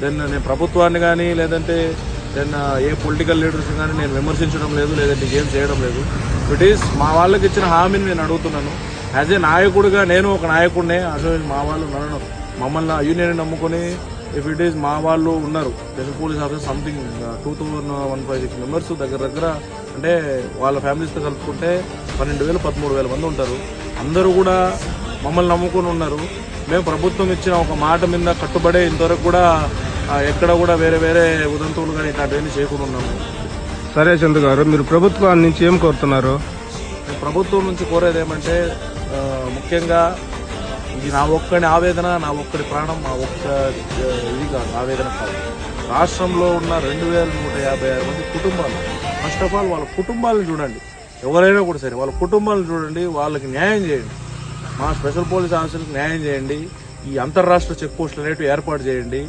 Then నేను ప్రభుత్వాన్ని కానీ లేదంటే దెన్ ఏ పొలిటికల్ లీడర్స్ కానీ నేను విమర్శించడం లేదు, లేదంటే ఏం చేయడం లేదు. ఇట్ ఈస్ మా వాళ్ళకి ఇచ్చిన హామీని నేను అడుగుతున్నాను. యాజ్ ఏ నాయకుడిగా నేను ఒక నాయకుడినే. అసలు మా వాళ్ళు మమ్మల్ని యూనియన్ నమ్ముకొని ఇఫ్ ఇట్ ఈస్ మా వాళ్ళు ఉన్నారు special police officer something 2156 members దగ్గర అంటే వాళ్ళ ఫ్యామిలీస్తో కలుపుకుంటే 12,000 13,000 మంది ఉంటారు. అందరూ కూడా మమ్మల్ని నమ్ముకొని ఉన్నారు. మేము ప్రభుత్వం ఇచ్చిన ఒక మాట మీద కట్టుబడే ఇంతవరకు కూడా ఎక్కడ కూడా వేరే వేరే ఉదంతువులు కానీ ఇట్లాంటివన్నీ చేయకుండా ఉన్నాము. సరే చంద్ర గారు, మీరు ప్రభుత్వం నుంచి ఏం కోరుతున్నారు? ప్రభుత్వం నుంచి కోరేది ఏమంటే ముఖ్యంగా ఇది నా ఒక్కడి ఆవేదన, నా ఒక్కడి ప్రాణం, నా ఒక్క ఇది కాదు, ఆవేదన కాదు. రాష్ట్రంలో ఉన్న 2,156 మంది కుటుంబాలు, ఫస్ట్ ఆఫ్ ఆల్ వాళ్ళ కుటుంబాలను చూడండి. ఎవరైనా కూడా సరే వాళ్ళ కుటుంబాలను చూడండి, వాళ్ళకి న్యాయం చేయండి. మా స్పెషల్ పోలీస్ ఆఫీసర్లకు న్యాయం చేయండి. ఈ అంతర్రాష్ట్ర చెక్ పోస్టులు అనేవి ఏర్పాటు చేయండి.